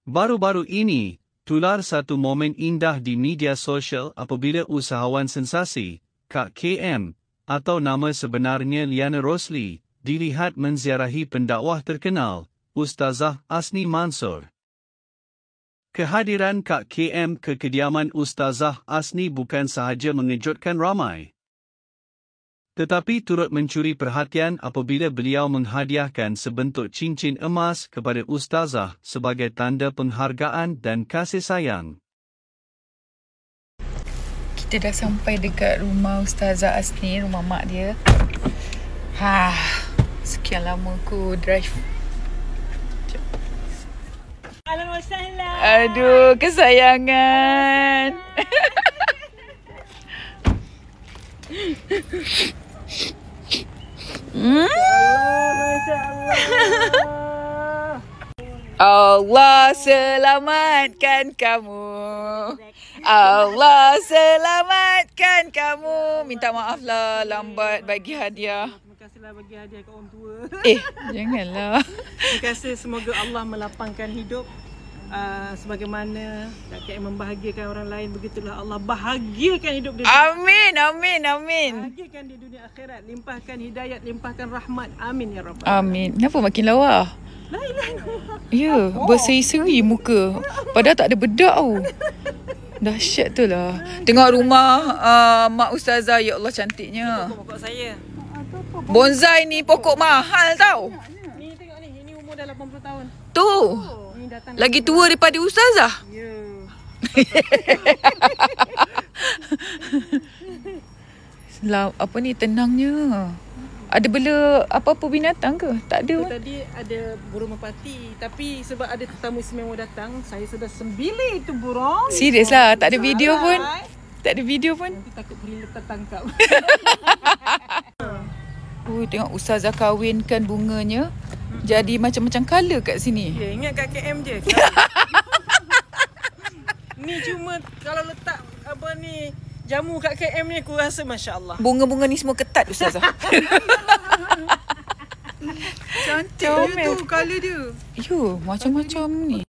Baru-baru ini, tular satu momen indah di media sosial apabila usahawan sensasi, Kak KM, atau nama sebenarnya Liana Rosli, dilihat menziarahi pendakwah terkenal, Ustazah Asni Mansur. Kehadiran Kak KM ke kediaman Ustazah Asni bukan sahaja mengejutkan ramai, tetapi turut mencuri perhatian apabila beliau menghadiahkan sebentuk cincin emas kepada Ustazah sebagai tanda penghargaan dan kasih sayang. Kita dah sampai dekat rumah Ustazah Asni, rumah mak dia. Sekian lama aku drive. Aduh, kesayangan. Allah selamatkan kamu. Allah selamatkan kamu. Minta maaf lah lambat bagi hadiah. Terima kasihlah bagi hadiah kat orang tua. Janganlah. Terima kasih, semoga Allah melapangkan hidup. Sebagaimana Kak KM membahagiakan orang lain, begitulah Allah bahagiakan hidup dia. Amin, amin, amin. Bahagiakan di dunia akhirat, limpahkan hidayat, limpahkan rahmat. Amin ya Rabbal. Amin. Kenapa makin lawa? La ilaha illallah. Ya, berseri-seri muka. Padahal tak ada bedak tau. Dahsyat tu lah. Tengok rumah Mak Ustazah, ya Allah cantiknya. Pokok saya. Bonsai ni pokok mahal tau. Ni tengok ni, ini umur dah 80 tahun. Tu. Ni datang Lagi tua daripada Ustazah. ya. Apa ni, tenangnya. Ada bela apa-apa binatang ke? Tak ada. Tadi ada burung merpati, tapi sebab ada tetamu istimewa datang, saya sudah sembilik itu burung. Serius lah, tak ada video pun. Tak ada video pun. Nanti takut pergi tertangkap. Tengok Ustazah kahwinkan bunganya. Jadi macam-macam colour kat sini. Ya, ingat Kak KM je. Ni cuma kalau letak apa ni jamu Kak KM ni, aku rasa masya-Allah. Bunga-bunga ni semua ketat Ustazah. Cantik dia tu colour dia. Yo, macam-macam ni.